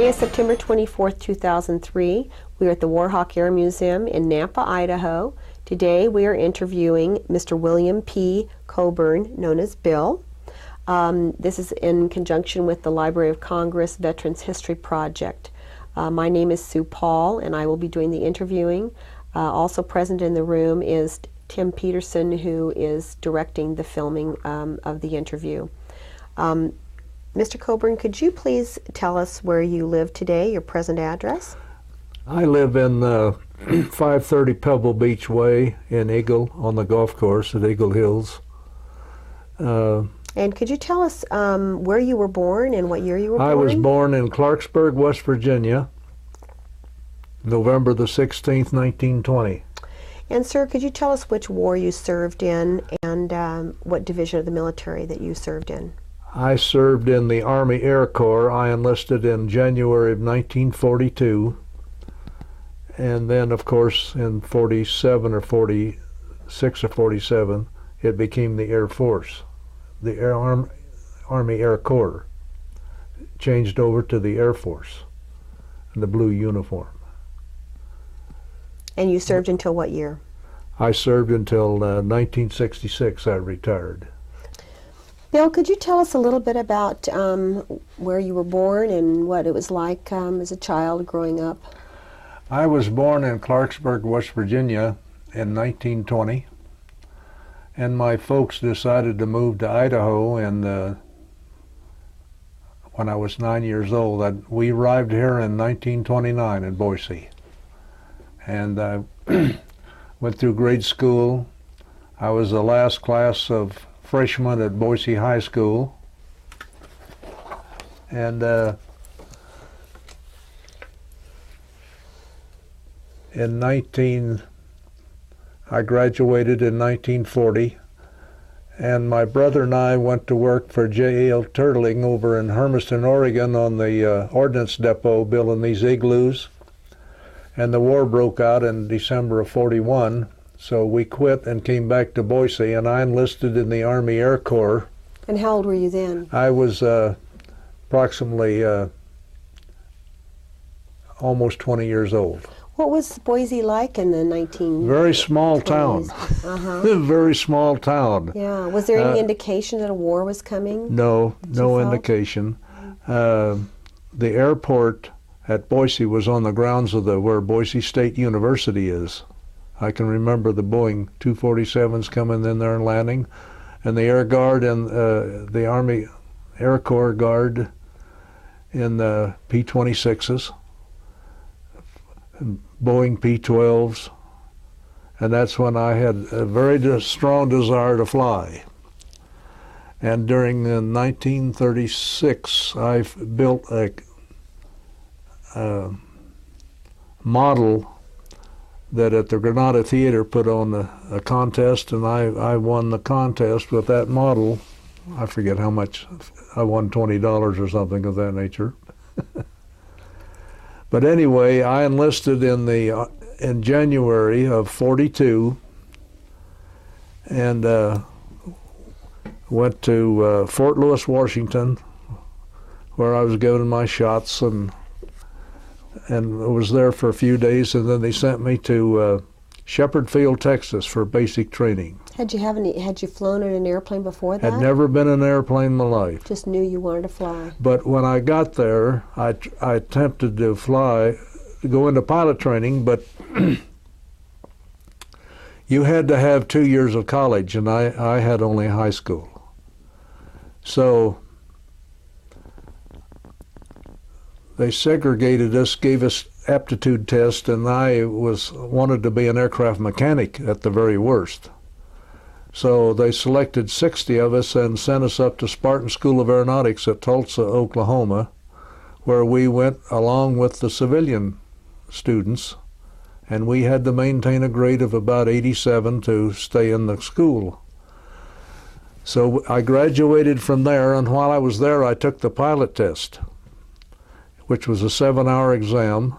Today is September 24th, 2003. We are at the Warhawk Air Museum in Nampa, Idaho. Today we are interviewing Mr. William P. Coburn, known as Bill. This is in conjunction with the Library of Congress Veterans History Project. My name is Sue Paul, and I will be doing the interviewing. Also present in the room is Tim Peterson, who is directing the filming of the interview. Mr. Coburn, could you please tell us where you live today, your present address? I live in 530 Pebble Beach Way in Eagle, on the golf course at Eagle Hills. And could you tell us where you were born and what year you were born? I was born in Clarksburg, West Virginia, November the 16th, 1920. And sir, could you tell us which war you served in and what division of the military that you served in? I served in the Army Air Corps. I enlisted in January of 1942. And then, of course, in 47 or 46 or 47, it became the Air Force. The Army Air Corps changed over to the Air Force in the blue uniform. And you served until what year? I served until 1966. I retired. Bill, could you tell us a little bit about where you were born and what it was like as a child growing up? I was born in Clarksburg, West Virginia in 1920, and my folks decided to move to Idaho when I was 9 years old. We arrived here in 1929 in Boise, and I went through grade school. I was the last class of freshman at Boise High School, and I graduated in 1940, and my brother and I went to work for J.L. Turtling over in Hermiston, Oregon on the ordnance depot building these igloos, and the war broke out in December of 41. So we quit and came back to Boise, and I enlisted in the Army Air Corps. And how old were you then? I was approximately almost 20 years old. What was Boise like in the 1920s? Very small town. Very small town. Yeah. Was there any indication that a war was coming? No, no indication. The airport at Boise was on the grounds of where Boise State University is. I can remember the Boeing 247s coming in there and landing, and the Air Guard and the Army Air Corps Guard in the P-26s, and Boeing P-12s, and that's when I had a very strong desire to fly. And during 1936, I built a model that at the Granada Theater put on a contest, and I won the contest with that model. I forget how much. I won $20 or something of that nature. But anyway, I enlisted in January of 42, and went to Fort Lewis, Washington, where I was given my shots and was there for a few days, and then they sent me to Shepherd Field, Texas for basic training. Had you flown in an airplane before that? Had never been in an airplane in my life. Just knew you wanted to fly. But when I got there, I attempted to go into pilot training, but you had to have 2 years of college, and I had only high school. So they segregated us, gave us aptitude tests, and I wanted to be an aircraft mechanic at the very worst. So they selected 60 of us and sent us up to Spartan School of Aeronautics at Tulsa, Oklahoma, where we went along with the civilian students, and we had to maintain a grade of about 87 to stay in the school. So I graduated from there, and while I was there, I took the pilot test, which was a 7-hour exam,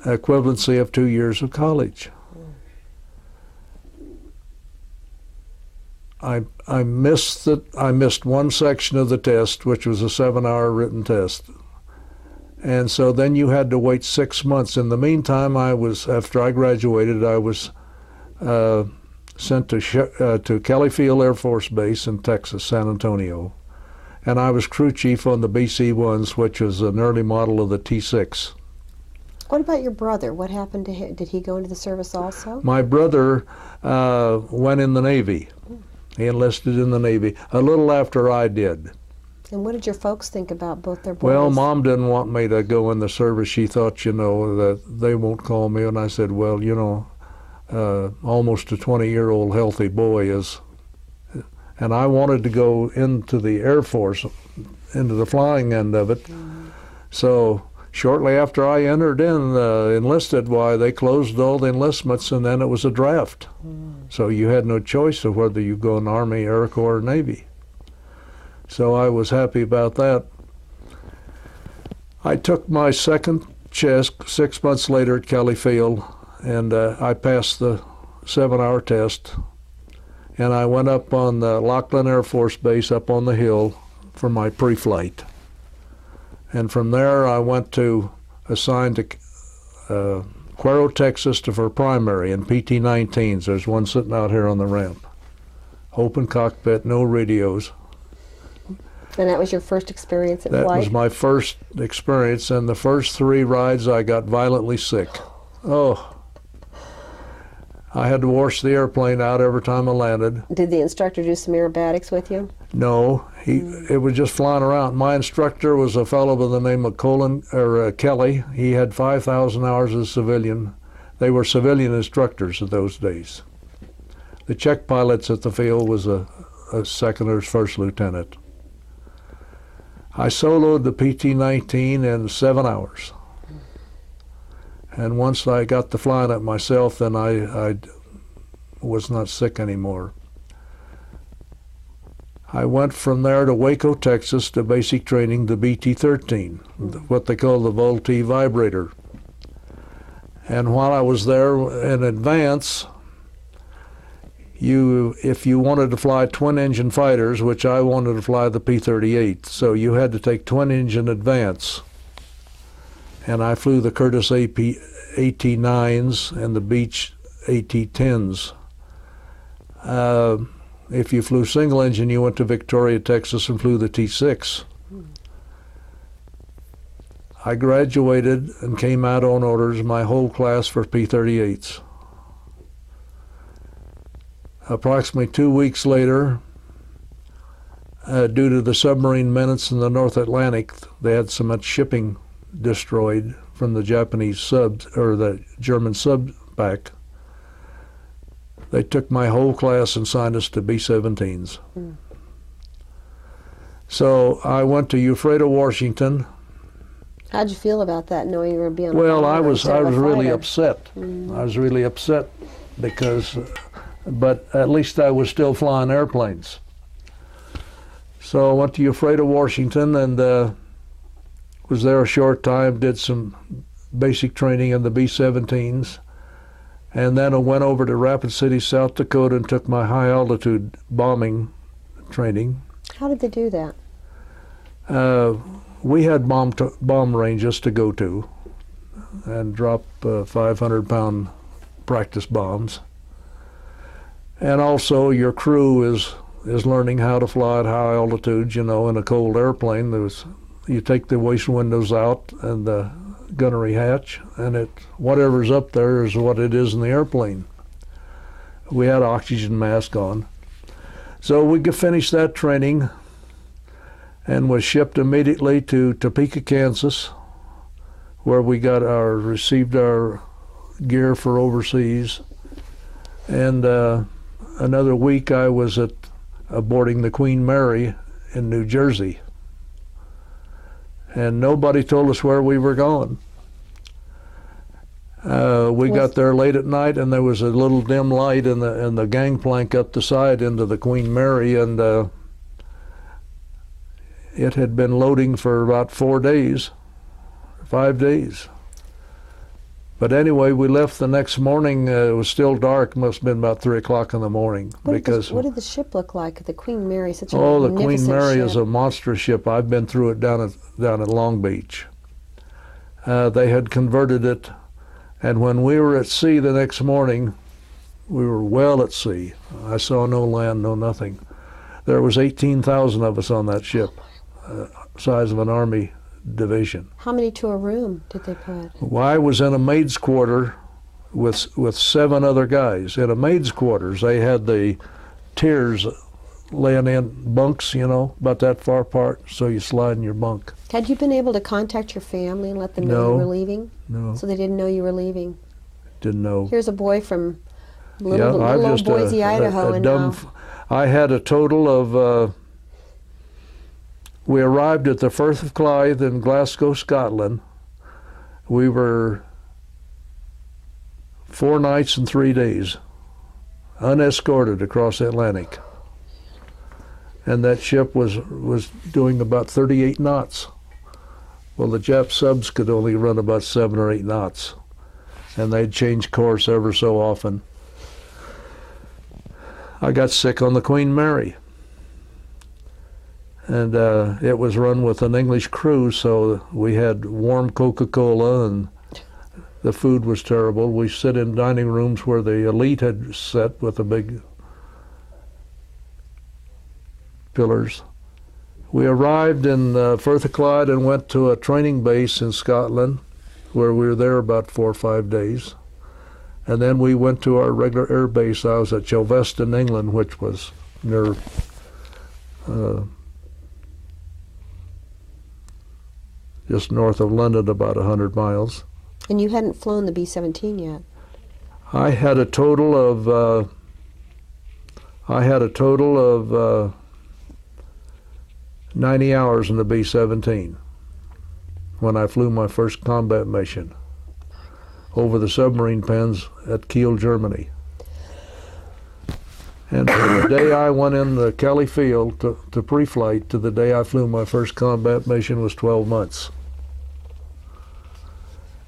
equivalency of 2 years of college. I missed one section of the test, which was a 7-hour written test, And so then you had to wait 6 months. In the meantime, after I graduated, I was sent to Kelly Field Air Force Base in Texas, San Antonio. And I was crew chief on the BC-1s, which was an early model of the T-6. What about your brother? What happened to him? Did he go into the service also? My brother went in the Navy. He enlisted in the Navy a little after I did. And what did your folks think about both their boys? Well, Mom didn't want me to go in the service. She thought, you know, that they won't call me. And I said, well, you know, almost a 20-year-old healthy boy is. And I wanted to go into the Air Force, into the flying end of it. So shortly after I entered enlisted, why, they closed all the enlistments, and then it was a draft. So you had no choice of whether you go in the Army, Air Corps, or Navy. So I was happy about that. I took my second test 6 months later at Kelly Field, and I passed the 7-hour test. And I went up on the Laughlin Air Force Base up on the hill for my pre-flight. And from there I went assigned to Cuero, Texas for primary in PT-19s. There's one sitting out here on the ramp. Open cockpit, no radios. And that was your first experience at That flight? was my first experience, and the first 3 rides I got violently sick. Oh, I had to wash the airplane out every time I landed. Did the instructor do some aerobatics with you? No, it was just flying around. My instructor was a fellow by the name of Kelly. He had 5,000 hours as a civilian. They were civilian instructors in those days. The check pilots at the field was a second or first lieutenant. I soloed the PT-19 in 7 hours. And once I got to flying it myself, then I was not sick anymore. I went from there to Waco, Texas, to basic training, the BT-13, what they call the Volte vibrator. And while I was there in advance, if you wanted to fly twin-engine fighters, which I wanted to fly the P-38, so you had to take twin-engine advance. And I flew the Curtiss AT-9s and the Beech AT-10s. If you flew single engine, you went to Victoria, Texas, and flew the T-6. I graduated and came out on orders, my whole class for P-38s. Approximately 2 weeks later, due to the submarine menace in the North Atlantic, they had so much shipping destroyed from the Japanese subs, or the German sub back. They took my whole class and signed us to B-17s. So I went to Ephrata, Washington. How'd you feel about that, knowing you were being? Well, I was really upset. I was really upset because, but at least I was still flying airplanes. So I went to Ephrata, Washington, and was there a short time, did some basic training in the B-17s, and then I went over to Rapid City, South Dakota, and took my high altitude bombing training. How did they do that? We had bomb ranges to go to and drop 500-pound practice bombs. And also your crew is learning how to fly at high altitudes, you know, in a cold airplane. You take the waist windows out and the gunnery hatch, and whatever's up there is what it is in the airplane. We had oxygen mask on. So we could finish that training and was shipped immediately to Topeka, Kansas, where we received our gear for overseas. And another week I was aboarding the Queen Mary in New Jersey. And nobody told us where we were going. We got there late at night, and there was a little dim light in the gangplank up the side into the Queen Mary, and it had been loading for about 4 days, 5 days. But anyway, we left the next morning. It was still dark. Must have been about 3 o'clock in the morning. What did the ship look like? The Queen Mary, such a the magnificent Queen Mary ship. is a monster ship. I've been through it down at Long Beach. They had converted it, and when we were at sea the next morning, we were well at sea. I saw no land, no nothing. There was 18,000 of us on that ship, size of an army division. How many to a room did they put? Well, I was in a maid's quarter with 7 other guys. In a maid's quarters, they had the tiers laying in bunks, you know, about that far apart, so you slide in your bunk. Had you been able to contact your family and let them know you were leaving? No. So they didn't know you were leaving? Didn't know. Here's a boy from little old Boise, Idaho. I had a total of, we arrived at the Firth of Clyde in Glasgow, Scotland. We were 4 nights and 3 days, unescorted across the Atlantic. And that ship was doing about 38 knots. Well, the Jap subs could only run about 7 or 8 knots, and they'd change course ever so often. I got sick on the Queen Mary, and it was run with an English crew, so we had warm Coca-Cola, and the food was terrible. We sit in dining rooms where the elite had sat with the big pillars. We arrived in Firth of Clyde and went to a training base in Scotland, where we were there about 4 or 5 days. And then we went to our regular air base. I was at Chelveston, England, which was near just north of London, about 100 miles. And you hadn't flown the B-17 yet? I had a total of 90 hours in the B-17 when I flew my first combat mission over the submarine pens at Kiel, Germany. And from the day I went in the Kelly Field to pre-flight to the day I flew my first combat mission was 12 months.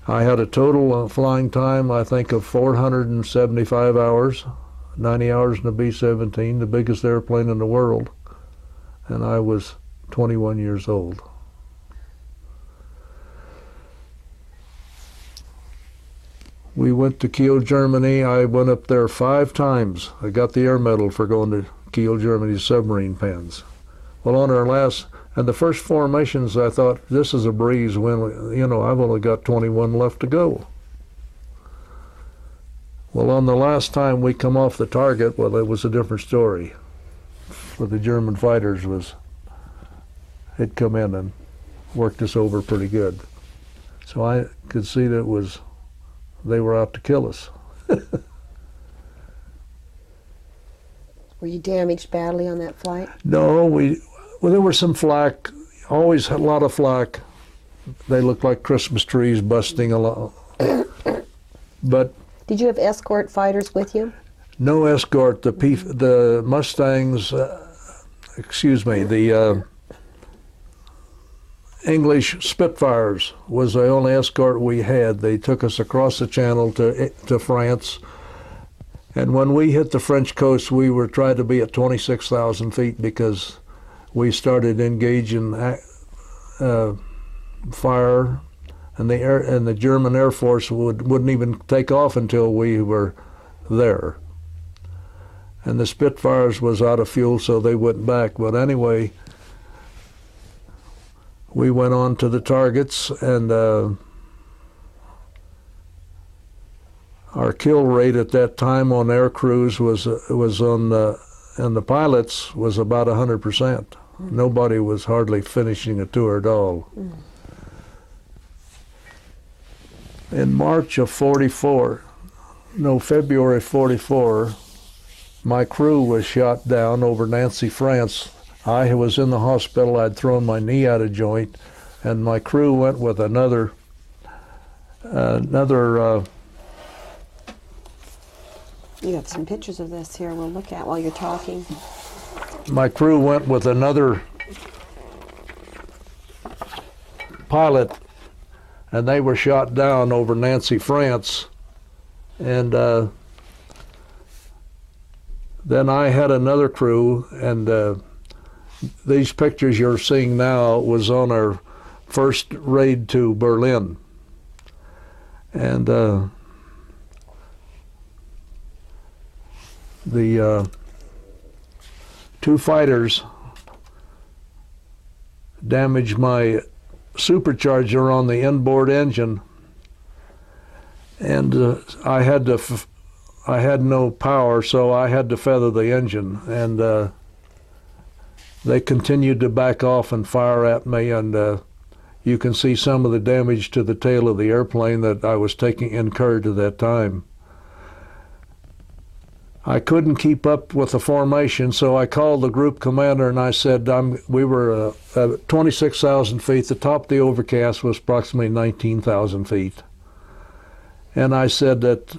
I had a total flying time, I think, of 475 hours, 90 hours in the B-17, the biggest airplane in the world, and I was 21 years old. We went to Kiel, Germany. I went up there 5 times. I got the Air Medal for going to Kiel, Germany's submarine pens. Well, on our last, and the first 4 missions, I thought, this is a breeze when, you know, I've only got 21 left to go. Well, on the last time we come off the target, well, it was a different story. For the German fighters had come in and worked us over pretty good. So I could see that they were out to kill us. Were you damaged badly on that flight? No, well, there was some flak, always a lot of flak. They looked like Christmas trees busting along. But did you have escort fighters with you? No escort. The Mustangs, the English Spitfires was the only escort we had. They took us across the channel to France. And when we hit the French coast, we were trying to be at 26,000 feet because we started engaging fire, and the German Air Force wouldn't even take off until we were there. And the Spitfires was out of fuel, so they went back. But anyway, we went on to the targets, and our kill rate at that time on air crews was on, and the pilots was about 100%. Nobody was hardly finishing a tour at all. In March of February 44, my crew was shot down over Nancy, France. I was in the hospital. I'd thrown my knee out of joint, and my crew went with another You have some pictures of this here we'll look at while you're talking. My crew went with another pilot, and they were shot down over Nancy, France. And then I had another crew, and these pictures you're seeing now was on our first raid to Berlin. And the two fighters damaged my supercharger on the inboard engine, and I had no power, so I had to feather the engine, and they continued to back off and fire at me, and you can see some of the damage to the tail of the airplane that I was incurred at that time. I couldn't keep up with the formation, so I called the group commander and I said, we were at 26,000 feet. The top of the overcast was approximately 19,000 feet. And I said that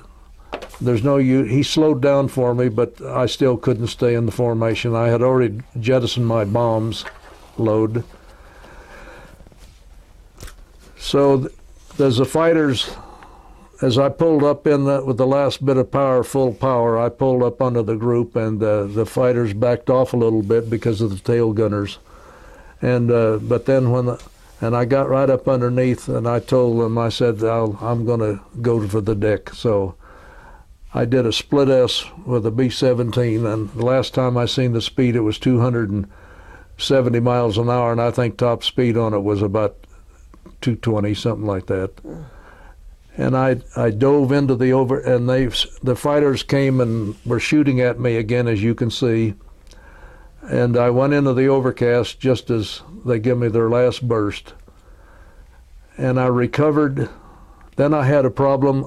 there's no use. He slowed down for me, but I still couldn't stay in the formation. I had already jettisoned my bombs load. So as the fighters, as I pulled up in with the last bit of power, full power, I pulled up under the group, and the fighters backed off a little bit because of the tail gunners. And but then and I got right up underneath, and I told them, I said, I'm going to go for the deck. So I did a split S with a B-17, and the last time I seen the speed, it was 270 miles an hour, and I think top speed on it was about 220, something like that. And I dove into and the fighters came and were shooting at me again, as you can see. And I went into the overcast just as they give me their last burst. And I recovered. Then I had a problem.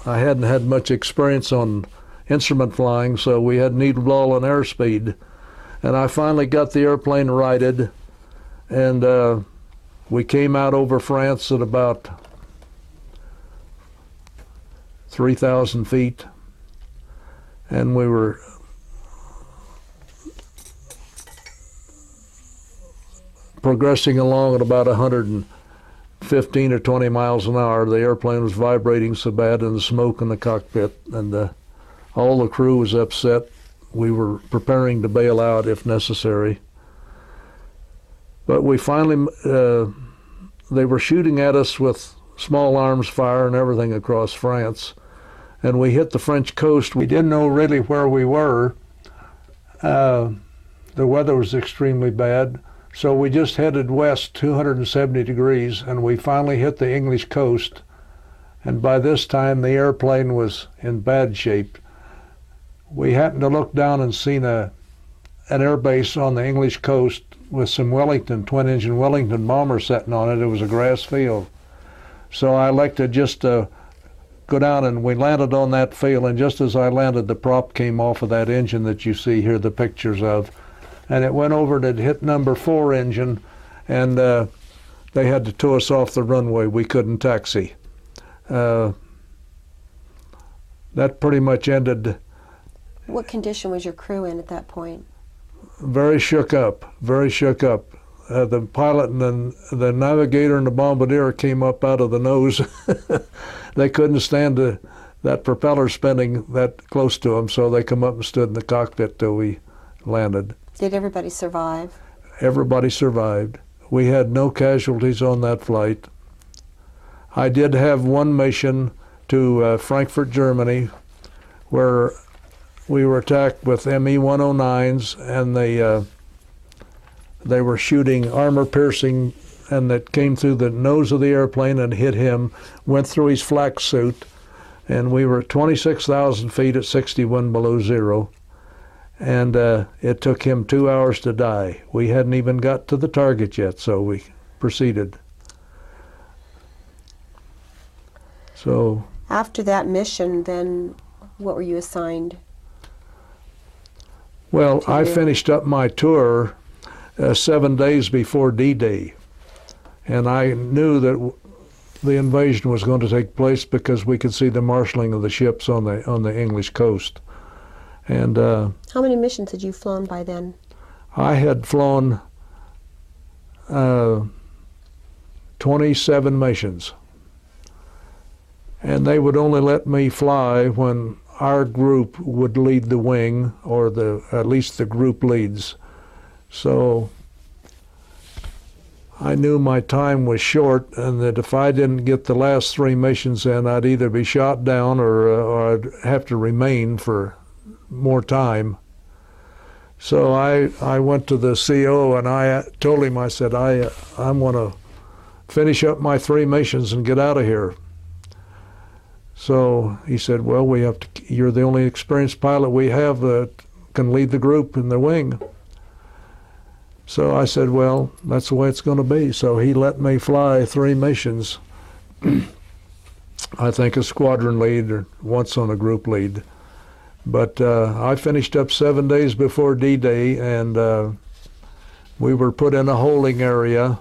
I hadn't had much experience on instrument flying, so we had needle ball and airspeed. And I finally got the airplane righted, and we came out over France at about 3,000 feet, and we were progressing along at about 115 or 20 miles an hour. The airplane was vibrating so bad, and the smoke in the cockpit, and all the crew was upset. We were preparing to bail out if necessary. But we finally, they were shooting at us with small arms fire and everything across France. And we hit the French coast. We didn't know really where we were. The weather was extremely bad. So we just headed west 270 degrees, and we finally hit the English coast. And by this time, the airplane was in bad shape. We happened to look down and seen an air base on the English coast with some twin-engine Wellington bombers sitting on it. It was a grass field. So I elected just to go down, and we landed on that field, and just as I landed, the prop came off of that engine that you see here the pictures of, and it went over to hit number 4 engine, and they had to tow us off the runway. We couldn't taxi. That pretty much ended. What condition was your crew in at that point? Very shook up, very shook up. The pilot and the navigator and the bombardier came up out of the nose. They couldn't stand that propeller spinning that close to them, so they come up and stood in the cockpit till we landed. Did everybody survive? Everybody survived. We had no casualties on that flight. I did have one mission to Frankfurt, Germany, where we were attacked with ME-109s, and they were shooting armor-piercing, and it came through the nose of the airplane and hit him, went through his flak suit, and we were at 26,000 feet at 61 below zero, and it took him 2 hours to die. We hadn't even got to the target yet, so we proceeded. So after that mission, then what were you assigned? Well, I finished up my tour 7 days before D-Day, and I knew that the invasion was going to take place because we could see the marshalling of the ships on the English coast. And how many missions had you flown by then? I had flown 27 missions, and they would only let me fly when our group would lead the wing, or at least the group leads. So I knew my time was short, and that if I didn't get the last 3 missions in, I'd either be shot down or I'd have to remain for more time. So I went to the CO and I told him, I said, I'm going to finish up my 3 missions and get out of here. So he said, well, you're the only experienced pilot we have that can lead the group in the wing. So I said, well, that's the way it's going to be. So he let me fly 3 missions. I think a squadron lead or once on a group lead. But I finished up 7 days before D-Day, and we were put in a holding area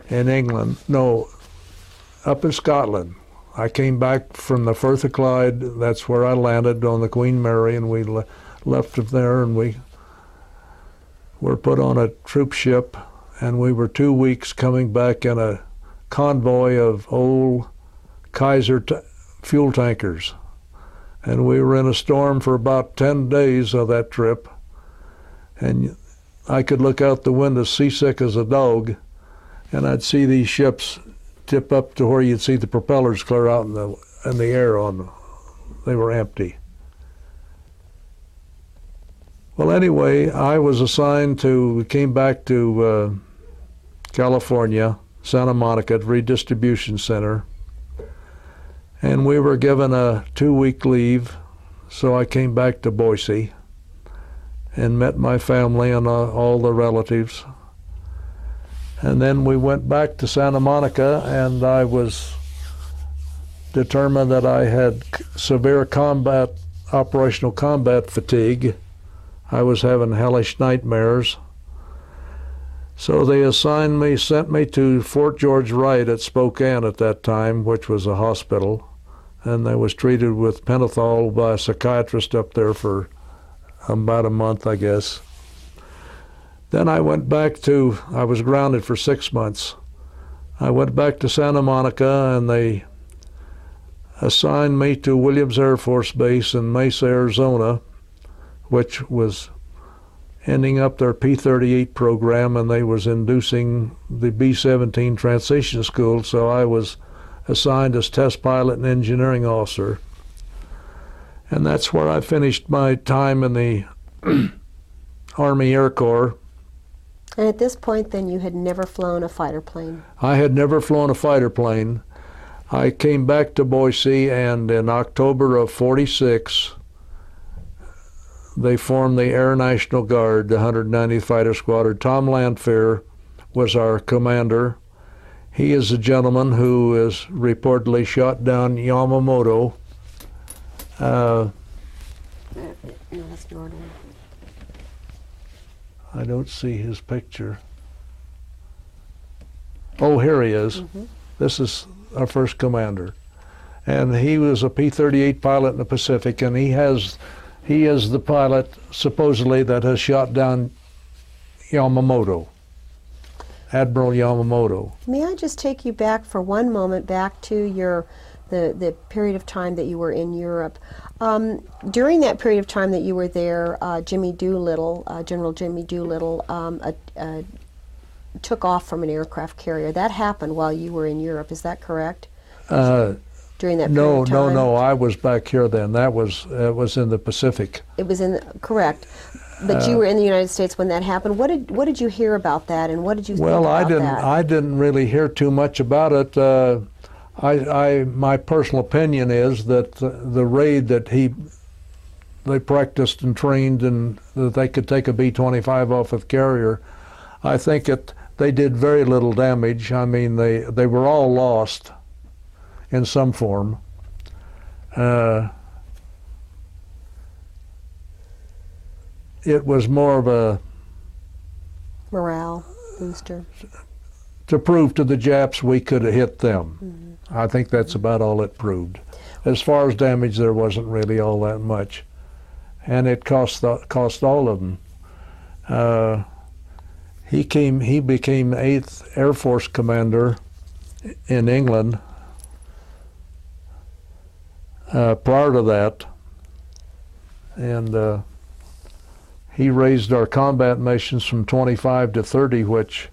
in England. No, up in Scotland. I came back from the Firth of Clyde. That's where I landed on the Queen Mary, and we left from there, and we were put on a troop ship, and we were 2 weeks coming back in a convoy of old Kaiser fuel tankers. And we were in a storm for about 10 days of that trip, and I could look out the window seasick as a dog, and I'd see these ships tip up to where you'd see the propellers clear out in the air they were empty. Well, anyway, I was assigned we came back to California, Santa Monica Redistribution Center, and we were given a 2-week leave, so I came back to Boise and met my family and all the relatives. And then we went back to Santa Monica, and I was determined that I had severe operational combat fatigue. I was having hellish nightmares. So they sent me to Fort George Wright at Spokane at that time, which was a hospital. And I was treated with pentothal by a psychiatrist up there for about a month, I guess. Then I went back I was grounded for 6 months. I went back to Santa Monica, and they assigned me to Williams Air Force Base in Mesa, Arizona, which was ending up their P-38 program, and they was inducing the B-17 transition school, so I was assigned as test pilot and engineering officer. And that's where I finished my time in the Army Air Corps. And at this point, then, you had never flown a fighter plane? I had never flown a fighter plane. I came back to Boise, and in October of '46, they formed the Air National Guard, the 190th Fighter Squadron. Tom Lanphier was our commander. He is a gentleman who is reportedly shot down Yamamoto. No, that's Northern. I don't see his picture. Oh, here he is. Mm-hmm. This is our first commander. And he was a P-38 pilot in the Pacific, and he is the pilot, supposedly, that has shot down Yamamoto, Admiral Yamamoto. May I just take you back for one moment, back to the period of time that you were in Europe. During that period of time that you were there, Jimmy Doolittle, General Jimmy Doolittle, took off from an aircraft carrier. That happened while you were in Europe, is that correct? During that period of time? No, I was back here then. That was in the Pacific. It was correct. But you were in the United States when that happened. What did you hear about that, and what did you think about that? Well, I didn't really hear too much about it. My personal opinion is that the raid that they practiced and trained, and that they could take a B-25 off of the carrier, I think they did very little damage. I mean, they were all lost in some form. It was more of a morale booster to prove to the Japs we could have hit them. Mm-hmm. I think that's about all it proved. As far as damage, there wasn't really all that much, and it cost all of them. He became 8th Air Force Commander in England. Prior to that, and he raised our combat missions from 25 to 30, which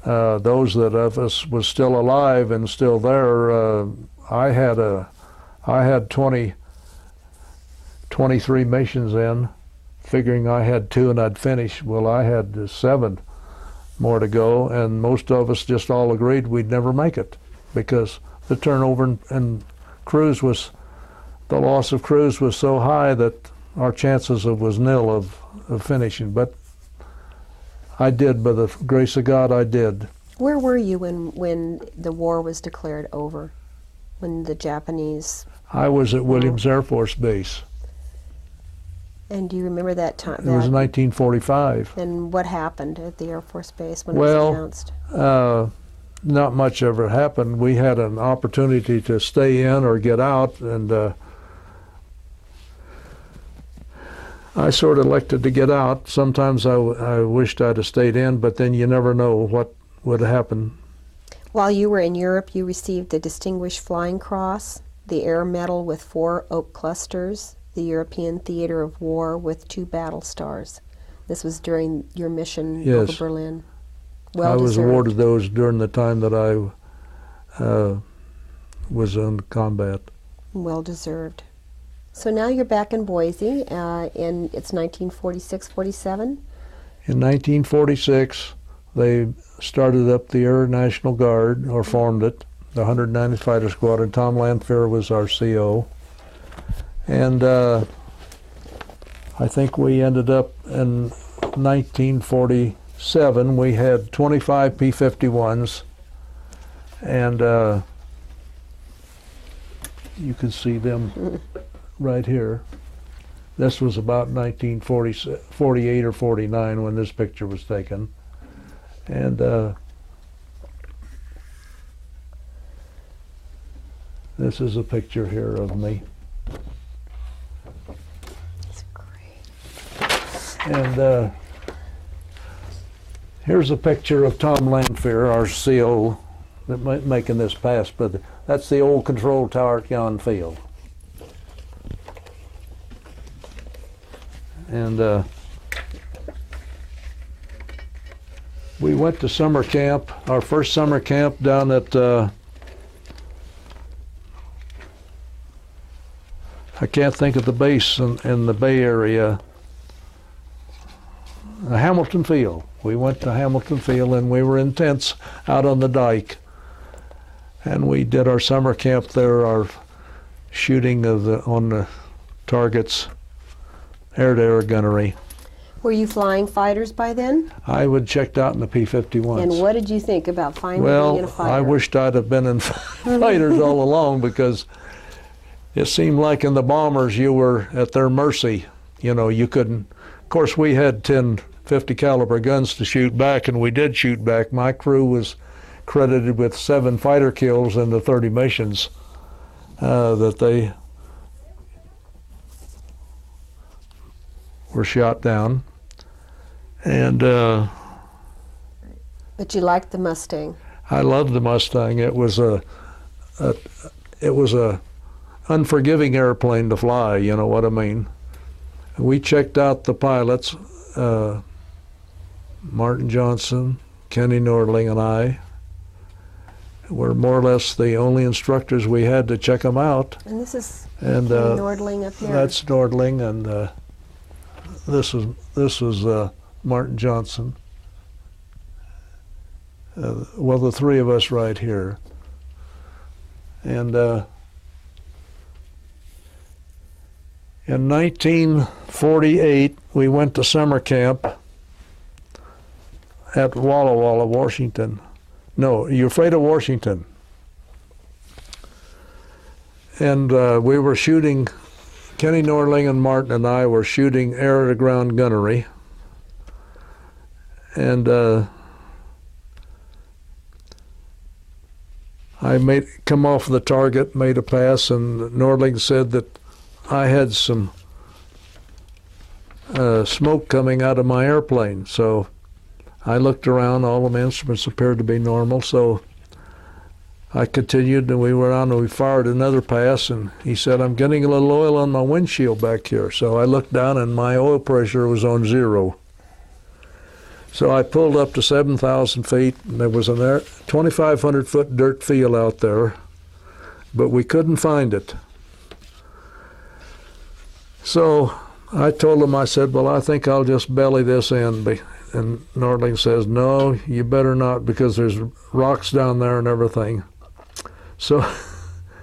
those that of us was still alive and still there, I had 23 missions in, figuring I had 2 and I'd finish. Well, I had 7 more to go, and most of us just all agreed we'd never make it because the turnover and crews was, the loss of crews was so high that our chances was nil of finishing. But I did, by the grace of God, I did. Where were you when the war was declared over? When the Japanese... I was at Williams Air Force Base. And do you remember that time? It was 1945. And what happened at the Air Force Base when it was announced? Not much ever happened. We had an opportunity to stay in or get out, and I sort of elected to get out. Sometimes I wished I'd have stayed in, but then you never know what would happen. While you were in Europe, you received the Distinguished Flying Cross, the Air Medal with 4 oak clusters, the European Theater of War with 2 battle stars. This was during your mission over Berlin. Well I was deserved. awarded those during the time that I was in combat. Well deserved. So now you're back in Boise, and it's 1946-47? In 1946, they started up the Air National Guard, or formed it, the 190th Fighter Squadron. Tom Lanphier was our CO. And I think we ended up in 1947, we had 25 P-51s, and you can see them right here. This was about 1948 or 49 when this picture was taken. And this is a picture here of me. That's great. And here's a picture of Tom Lanphier, our CO, that making this pass, but that's the old control tower at Yon Field. And we went to summer camp, our first summer camp down at, I can't think of the base in the Bay Area, Hamilton Field. We went to Hamilton Field and we were in tents out on the dike. And we did our summer camp there, our shooting of on the targets, air-to-air gunnery. Were you flying fighters by then? I would checked out in the P-51s. And what did you think about finally being in a fighter? I wished I'd have been in fighters all along, because it seemed like in the bombers you were at their mercy. You know, you couldn't. Of course, we had 10 50 caliber guns to shoot back, and we did shoot back. My crew was credited with 7 fighter kills in the 30 missions that they were shot down. And but you liked the Mustang. I loved the Mustang. It was a unforgiving airplane to fly, you know what I mean. We checked out the pilots, Martin Johnson, Kenny Nordling, and I were more or less the only instructors we had to check them out. And this is and Kenny Nordling up here. That's Nordling, and this was Martin Johnson. Well, the 3 of us right here. And in 1948, we went to summer camp at Walla Walla, Washington. No, you're afraid of Washington. And we were shooting, Kenny Nordling and Martin and I were shooting air-to-ground gunnery. And I come off the target, made a pass, and Nordling said that I had some smoke coming out of my airplane. So I looked around, all the instruments appeared to be normal, so I continued, and we were on, and we fired another pass, and he said, I'm getting a little oil on my windshield back here. So I looked down, and my oil pressure was on 0. So I pulled up to 7,000 feet, and there was a 2,500-foot dirt field out there, but we couldn't find it. So I told him, I said, well, I think I'll just belly this in. And Nordling says, no, you better not, because there's rocks down there and everything. So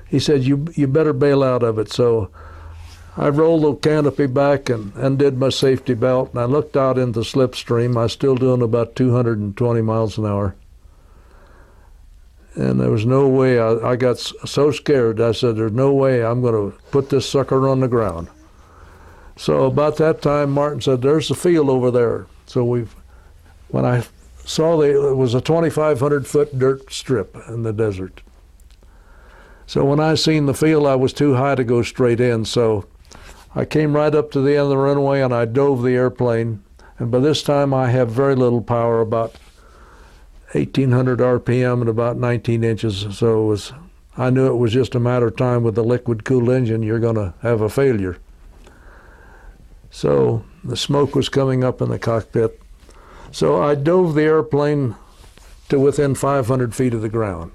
he said, you better bail out of it. So I rolled the canopy back and undid my safety belt, and I looked out into the slipstream. I was still doing about 220 miles an hour. And there was no way. I got so scared. I said, there's no way I'm going to put this sucker on the ground. So about that time, Martin said, there's a field over there. So when I saw it was a 2,500-foot dirt strip in the desert. So when I seen the field, I was too high to go straight in. So I came right up to the end of the runway and I dove the airplane. And by this time, I have very little power, about 1,800 RPM and about 19 inches. So I knew it was just a matter of time with the liquid-cooled engine, you're going to have a failure. So the smoke was coming up in the cockpit. So I dove the airplane to within 500 feet of the ground.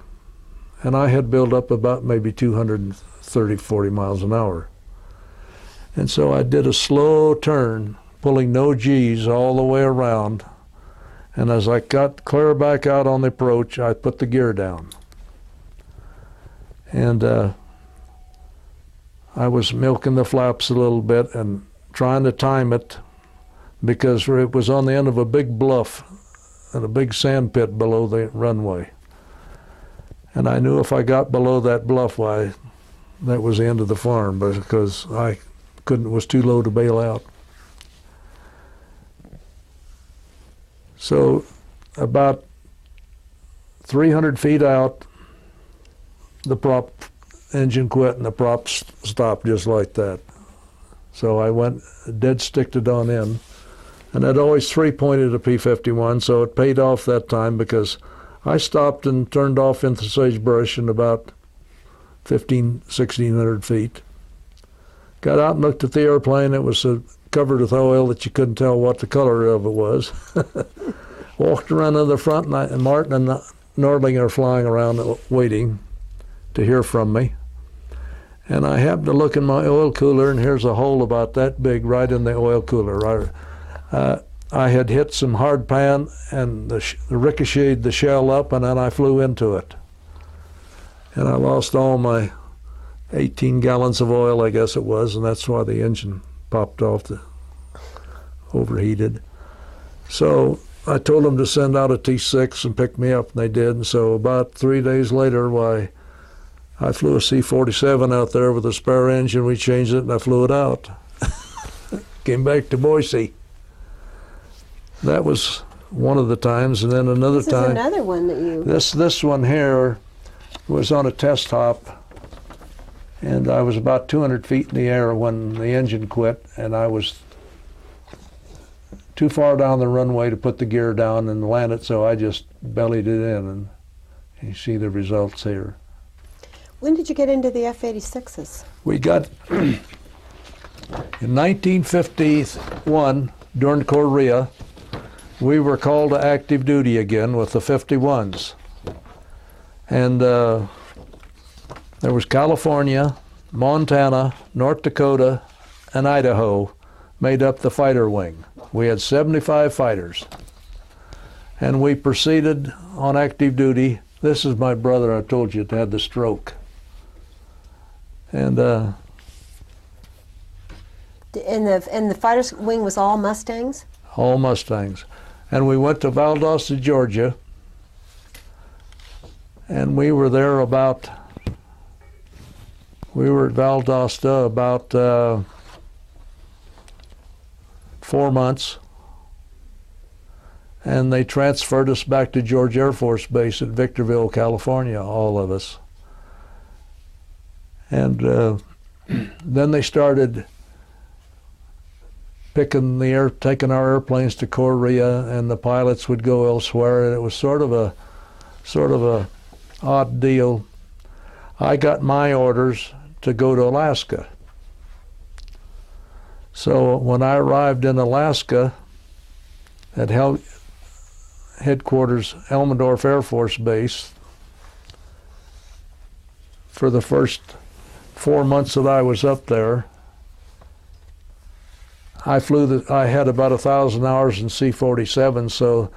And I had built up about maybe 230, 40 miles an hour. And so I did a slow turn, pulling no G's all the way around. And as I got clear back out on the approach, I put the gear down. And I was milking the flaps a little bit and trying to time it, because it was on the end of a big bluff and a big sand pit below the runway. And I knew if I got below that bluff, why, that was the end of the farm, because I was too low to bail out. So about 300 feet out, the prop engine quit and the props stopped just like that. So I went dead sticked on in. And I'd always three-pointed a P-51, so it paid off that time, because I stopped and turned off into sagebrush in about 1,600 feet. Got out and looked at the airplane. It was covered with oil that you couldn't tell what the color of it was. Walked around to the front, and Martin and Nordling are flying around waiting to hear from me. And I happened to look in my oil cooler, and here's a hole about that big right in the oil cooler. I had hit some hard pan, and ricocheted the shell up, and then I flew into it. And I lost all my 18 gallons of oil, I guess it was, and that's why the engine popped off, overheated. So I told them to send out a T6 and pick me up, and they did. And so about 3 days later, I flew a C-47 out there with a spare engine. We changed it, and I flew it out. Came back to Boise. That was one of the times, and then another time. This is another one that you. This one here was on a test hop, and I was about 200 feet in the air when the engine quit, and I was too far down the runway to put the gear down and land it, so I just bellied it in, and you see the results here. When did you get into the F-86s? We got in 1951 during Korea. We were called to active duty again with the 51s. And there was California, Montana, North Dakota, and Idaho made up the fighter wing. We had 75 fighters. And we proceeded on active duty. This is my brother, I told you, that had the stroke. And the fighter's wing was all Mustangs? All Mustangs. And we went to Valdosta, Georgia, and we were there at Valdosta about 4 months, and they transferred us back to George Air Force Base at Victorville, California, all of us. And then they started taking our airplanes to Korea, and the pilots would go elsewhere, and it was sort of a odd deal. I got my orders to go to Alaska. So when I arrived in Alaska at headquarters, Elmendorf Air Force Base. For the first 4 months that I was up there, I had about 1,000 hours in C-47, so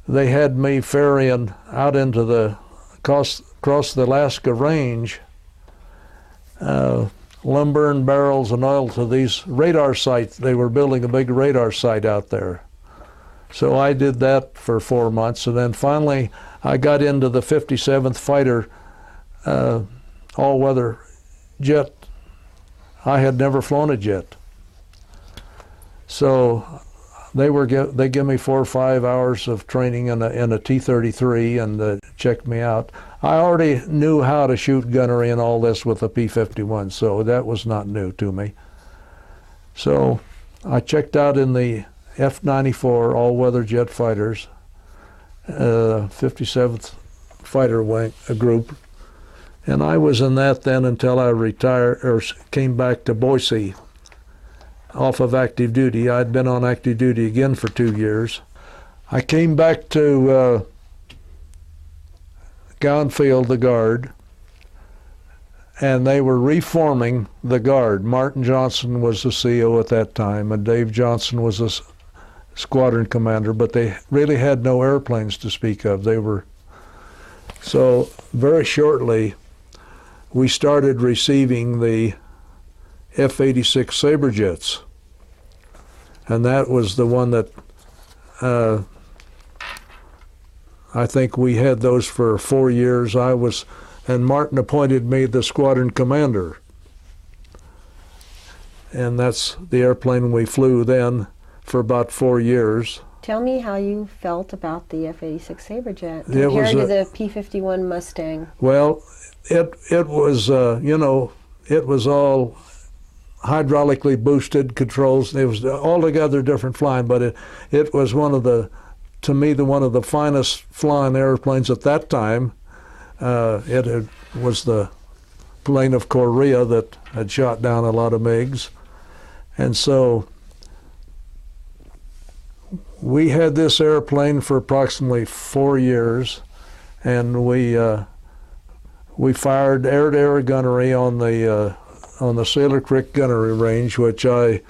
they had me ferrying out into the across the Alaska Range, lumber and barrels and oil to these radar sites. They were building a big radar site out there. So I did that for 4 months, and then finally I got into the 57th Fighter all-weather jet. I had never flown a jet. So they give me 4 or 5 hours of training in a T-33 and checked me out. I already knew how to shoot gunnery and all this with a P-51, so that was not new to me. So I checked out in the F-94 all-weather jet fighters, 57th Fighter Wing group, and I was in that then until I retired or came back to Boise off of active duty. I'd been on active duty again for 2 years. I came back to Gowan Field, the Guard, and they were reforming the Guard. Martin Johnson was the CO at that time, and Dave Johnson was the squadron commander, but they really had no airplanes to speak of. So very shortly, we started receiving the F-86 Sabrejets, and that was the one that I think we had those for 4 years. And Martin appointed me the squadron commander, and that's the airplane we flew then for about 4 years. Tell me how you felt about the F-86 Sabrejet compared to the P-51 Mustang. Well, it was, it was all hydraulically boosted controls. It was altogether different flying, but it was one of the finest flying airplanes at that time. It was the plane of Korea that had shot down a lot of MiGs. And so we had this airplane for approximately 4 years, and we fired air-to-air gunnery on the Sailor Creek Gunnery Range, which I,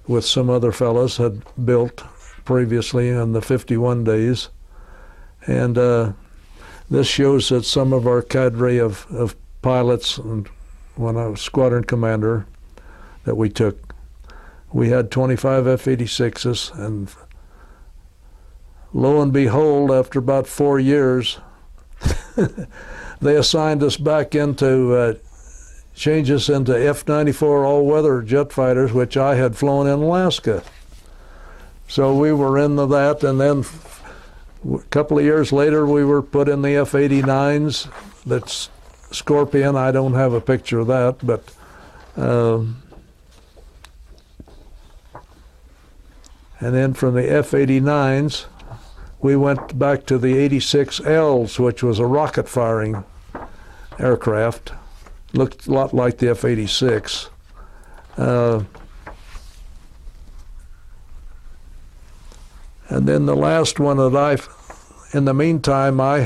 with some other fellows, had built previously in the 51 days. And this shows that some of our cadre of pilots, and when I was squadron commander, that we took. We had 25 F-86s, and lo and behold, after about 4 years, they assigned us back into, changed us into F-94 all-weather jet fighters, which I had flown in Alaska. So we were into that, and then a couple of years later, we were put in the F-89s. That's Scorpion. I don't have a picture of that, but and then from the F-89s, we went back to the 86Ls, which was a rocket-firing aircraft. Looked a lot like the F-86. And then the last one that in the meantime, I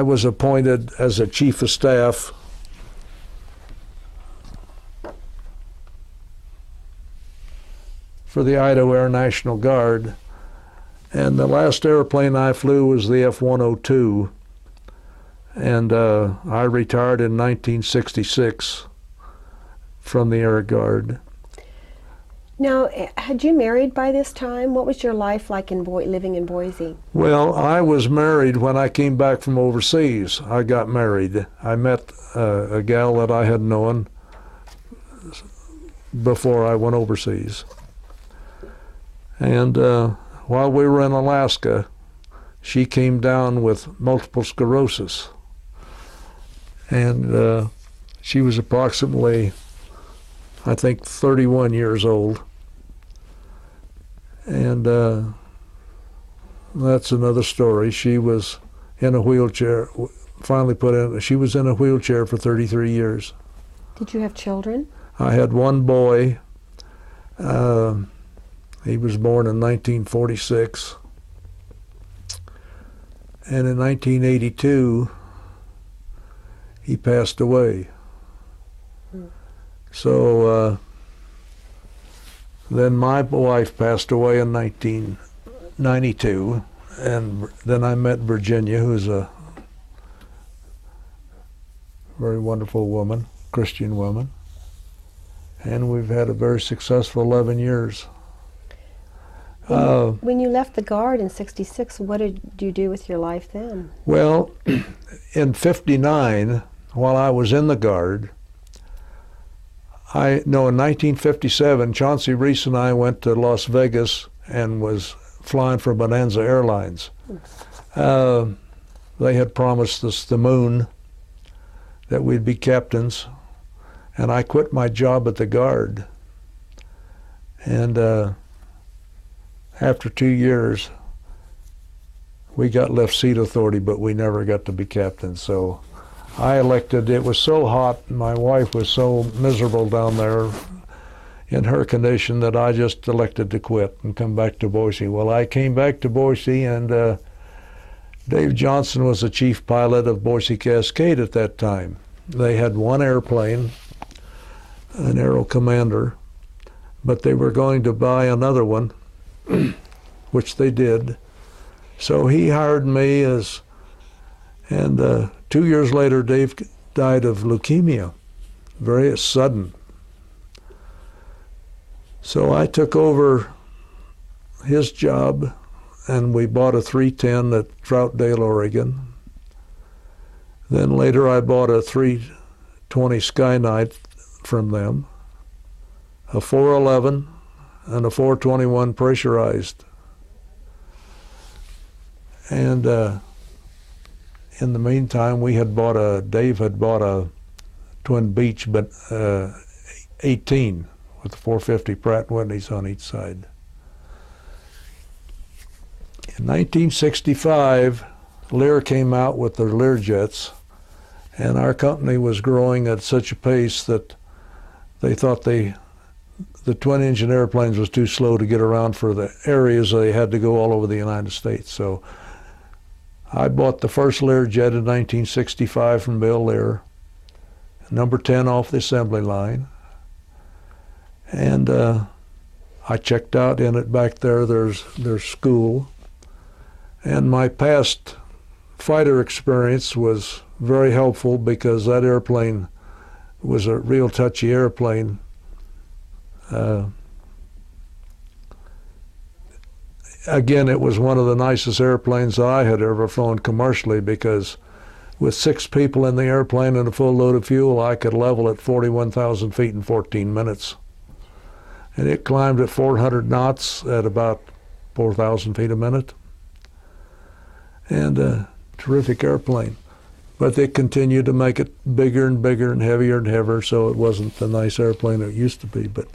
was appointed as a chief of staff for the Idaho Air National Guard, and the last airplane I flew was the F-102, and I retired in 1966 from the Air Guard. Now, had you married by this time? What was your life like living in Boise? Well, I was married when I came back from overseas. I got married. I met a gal that I had known before I went overseas. And while we were in Alaska, she came down with multiple sclerosis. And she was approximately, I think, 31 years old. And that's another story. She was in a wheelchair, she was in a wheelchair for 33 years. Did you have children? I had one boy. He was born in 1946. And in 1982, he passed away. So then my wife passed away in 1992, and then I met Virginia, who's a very wonderful woman, Christian woman, and we've had a very successful 11 years. When you left the Guard in '66, what did you do with your life then? Well, in '59, while I was in the Guard, in 1957, Chauncey Reese and I went to Las Vegas and was flying for Bonanza Airlines. They had promised us the moon, that we'd be captains, and I quit my job at the Guard. And after 2 years, we got left seat authority, but we never got to be captains. So I elected, it was so hot, my wife was so miserable down there in her condition that I just elected to quit and come back to Boise. Well, I came back to Boise, and Dave Johnson was the chief pilot of Boise Cascade at that time. They had one airplane, an Aero Commander, but they were going to buy another one, which they did. So he hired me and 2 years later, Dave died of leukemia, very sudden. So I took over his job, and we bought a 310 at Troutdale, Oregon. Then later I bought a 320 Skynight from them, a 411, and a 421 pressurized. And in the meantime, Dave had bought a Twin Beach, but 18 with 450 Pratt & Whitneys on each side. In 1965, Lear came out with their Learjets, and our company was growing at such a pace that they thought the twin-engine airplanes was too slow to get around for the areas they had to go all over the United States. So I bought the first Learjet in 1965 from Bill Lear, number 10 off the assembly line. And I checked out in it back there. There's school. And my past fighter experience was very helpful because that airplane was a real touchy airplane. Again, it was one of the nicest airplanes I had ever flown commercially, because with 6 people in the airplane and a full load of fuel, I could level at 41,000 feet in 14 minutes. And it climbed at 400 knots at about 4,000 feet a minute. And a terrific airplane. But they continued to make it bigger and bigger and heavier, so it wasn't the nice airplane it used to be. But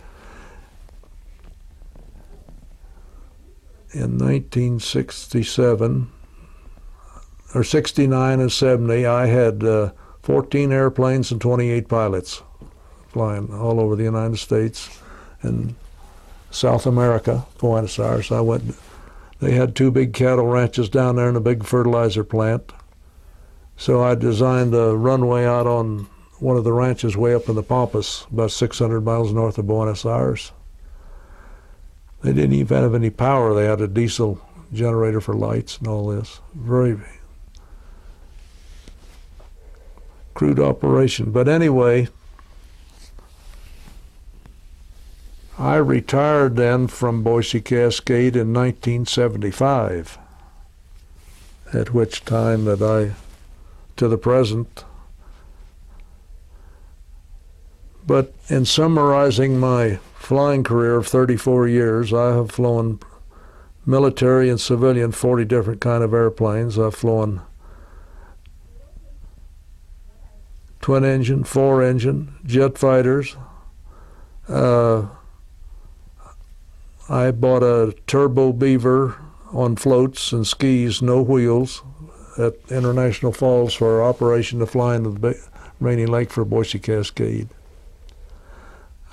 in 1967, or 69 and 70, I had 14 airplanes and 28 pilots flying all over the United States and South America, Buenos Aires. They had 2 big cattle ranches down there and a big fertilizer plant. So I designed a runway out on one of the ranches way up in the Pampas, about 600 miles north of Buenos Aires. They didn't even have any power. They had a diesel generator for lights and all this. Very crude operation. But anyway, I retired then from Boise Cascade in 1975, at which time to the present. But in summarizing my flying career of 34 years, I have flown military and civilian 40 different kind of airplanes. I've flown twin engine, 4-engine, jet fighters. I bought a Turbo Beaver on floats and skis, no wheels, at International Falls for our operation to fly into the Rainy Lake for Boise Cascade.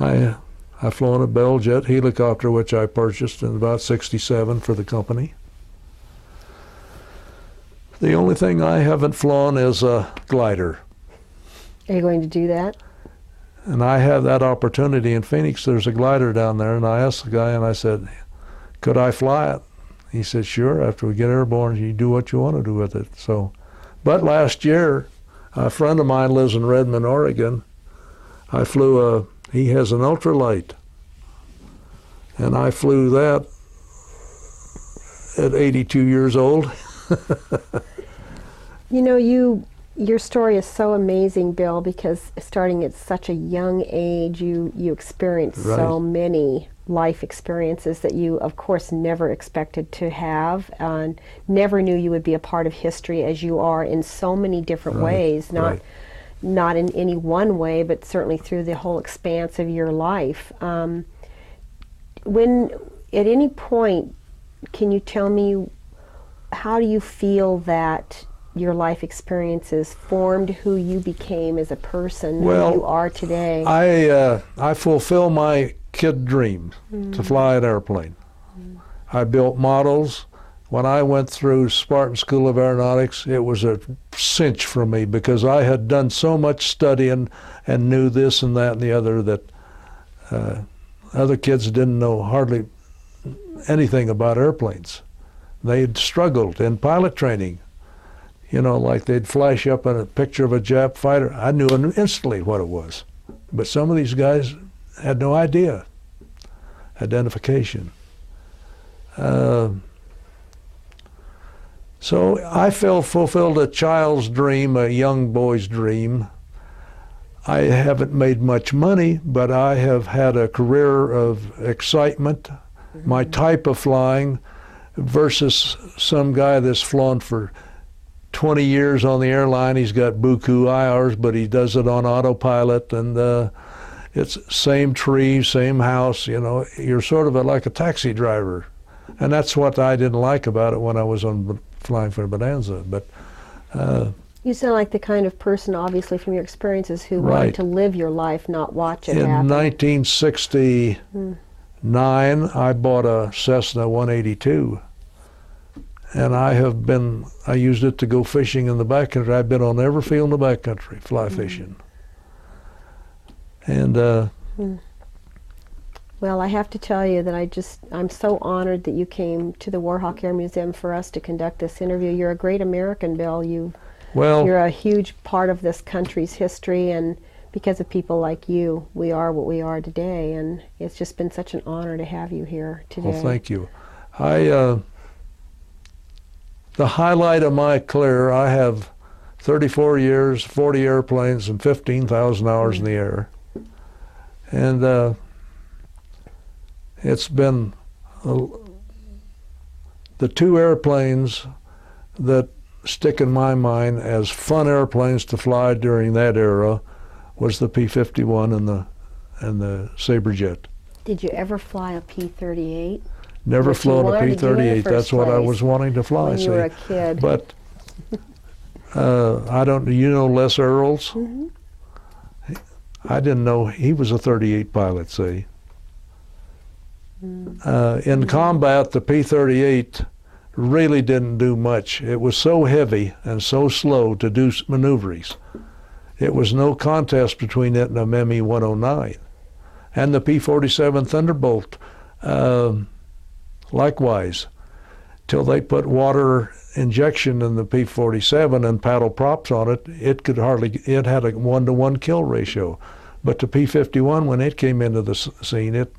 I I've flown a Bell jet helicopter, which I purchased in about '67 for the company. The only thing I haven't flown is a glider. Are you going to do that? And I had that opportunity in Phoenix. There's a glider down there, and I asked the guy, and I said, could I fly it? He said, sure, after we get airborne, you do what you want to do with it. So, but last year, a friend of mine lives in Redmond, Oregon. I flew he has an ultralight, and I flew that at 82 years old. You know, your story is so amazing, Bill, because starting at such a young age, you experienced so many life experiences that you, of course, never expected to have, and never knew you would be a part of history as you are in so many different ways, not in any one way, but certainly through the whole expanse of your life. When, at any point, can you tell me, how do you feel that your life experiences formed who you became as a person, who you are today? I fulfill my kid dream to fly an airplane. I built models. When I went through Spartan School of Aeronautics, it was a cinch for me because I had done so much study and knew this and that and the other that other kids didn't know hardly anything about airplanes. They'd struggled in pilot training. You know, like they'd flash up in a picture of a Jap fighter. I knew instantly what it was. But some of these guys had no idea. Identification. So I fulfilled a child's dream, a young boy's dream. I haven't made much money, but I have had a career of excitement. My type of flying versus some guy that's flown for 20 years on the airline. He's got buku hours, but he does it on autopilot, and it's same tree, same house. You know, you're sort of like a taxi driver, and that's what I didn't like about it when I was flying for Bonanza. But you sound like the kind of person, obviously from your experiences, who wanted to live your life, not watch it happen. In 1969, I bought a Cessna 182. And I used it to go fishing in the backcountry. I've been on every field in the backcountry, fly fishing. And well, I have to tell you that I'm so honored that you came to the Warhawk Air Museum for us to conduct this interview. You're a great American, Bill. You're a huge part of this country's history, and because of people like you, we are what we are today. And it's just been such an honor to have you here today. Well, thank you. The highlight of my career, I have 34 years, 40 airplanes, and 15,000 hours in the air. And it's been the two airplanes that stick in my mind as fun airplanes to fly during that era was the P-51 and the Sabre jet. Did you ever fly a P-38? Never flown a P-38. That's what I was wanting to fly. When you were a kid. But I don't. You know Les Earls? Mm-hmm. I didn't know he was a 38 pilot. See. In combat, the P-38 really didn't do much. It was so heavy and so slow to do maneuvers. It was no contest between it and a ME-109, and the P-47 Thunderbolt. Likewise, till they put water injection in the P-47 and paddle props on it, it had a 1-to-1 kill ratio. But the P-51, when it came into the scene, it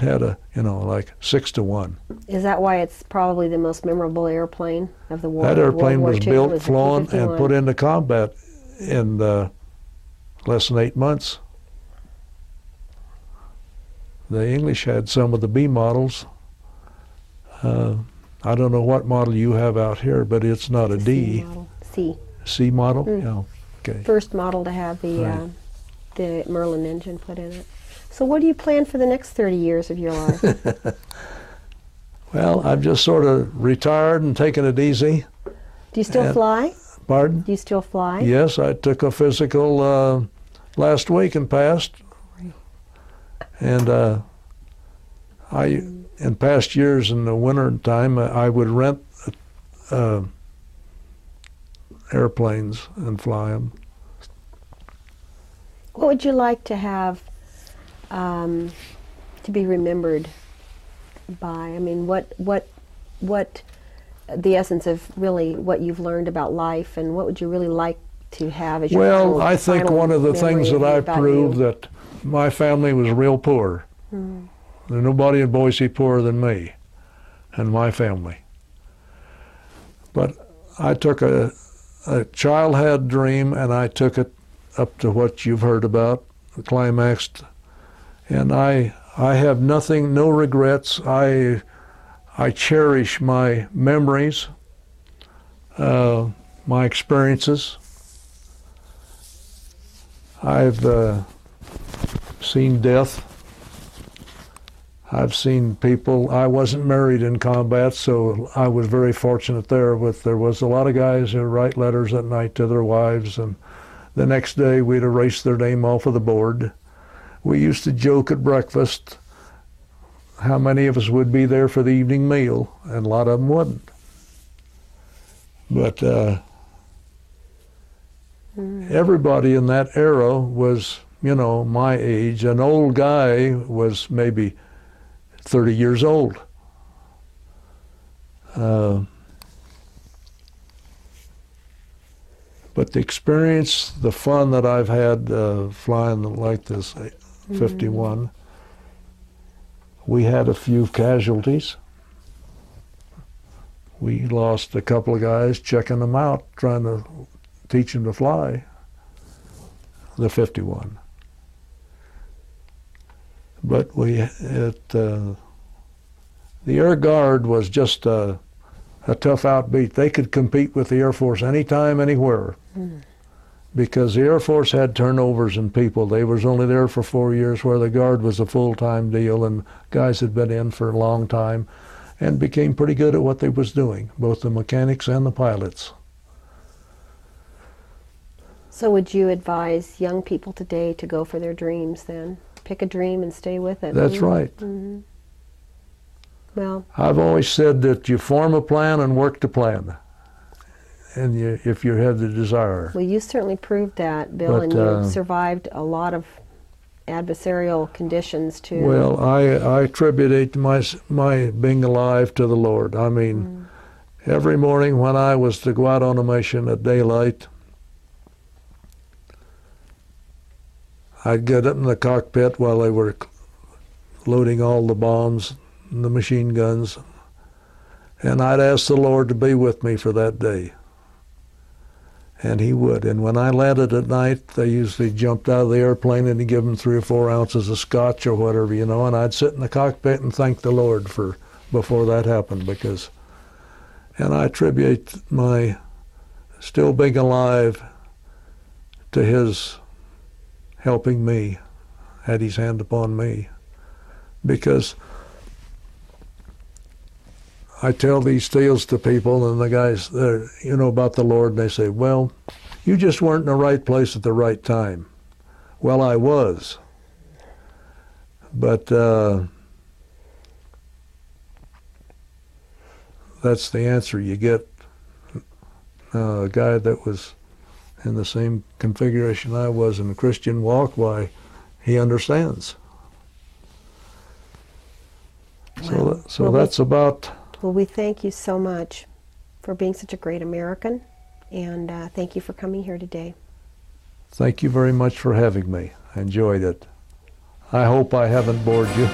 had a, like 6-to-1. Is that why it's probably the most memorable airplane of the war? That airplane was built, flown, and put into combat in less than 8 months. The English had some of the B models. I don't know what model you have out here, but it's not a D. C model. C. C model? Yeah. Okay. First model to have the Merlin engine put in it. So what do you plan for the next 30 years of your life? Well, I've just sort of retired and taken it easy. Do you still fly? Pardon? Do you still fly? Yes, I took a physical last week and passed. And in past years in the winter time, I would rent airplanes and fly them. What would you like to have to be remembered by? I mean, what the essence of really what you've learned about life, and what would you really like to have as your Well, I think one of the things that I proved that my family was real poor. There's nobody in Boise poorer than me and my family. But I took a childhood dream and I took it up to what you've heard about, climaxed, and I have nothing, no regrets. I cherish my memories, my experiences. I've seen death. I've seen people. I wasn't married in combat, so I was very fortunate there. There was a lot of guys who write letters at night to their wives, and the next day we'd erase their name off of the board. We used to joke at breakfast how many of us would be there for the evening meal, and a lot of them wouldn't. But everybody in that era was, you know, my age. An old guy was maybe 30 years old. But the experience, the fun that I've had flying like this 51, we had a few casualties. We lost a couple of guys checking them out, trying to teach them to fly, the 51. But the Air Guard was just a tough outbeat. They could compete with the Air Force anytime, anywhere, because the Air Force had turnovers in people. They was only there for 4 years, where the Guard was a full-time deal, and guys had been in for a long time and became pretty good at what they was doing, both the mechanics and the pilots. So would you advise young people today to go for their dreams then? Pick a dream and stay with it? That's right. Well, I've always said that you form a plan and work to plan, and if you have the desire. Well, you certainly proved that, Bill, and you survived a lot of adversarial conditions too. Well, I attribute my being alive to the Lord. I mean, every morning when I was to go out on a mission at daylight, I'd get up in the cockpit while they were loading all the bombs and the machine guns, and I'd ask the Lord to be with me for that day. And He would. And when I landed at night, they usually jumped out of the airplane and He'd give them 3 or 4 ounces of scotch or whatever, you know, and I'd sit in the cockpit and thank the Lord before that happened, and I attribute my still being alive to His helping me, had His hand upon me, because I tell these tales to people, and the guys, you know, about the Lord, and they say, well, you just weren't in the right place at the right time. Well, I was. But that's the answer you get. A guy that was in the same configuration I was in the Christian walk, why, he understands. Wow. So that's about... Well, we thank you so much for being such a great American, and thank you for coming here today. Thank you very much for having me. I enjoyed it. I hope I haven't bored you.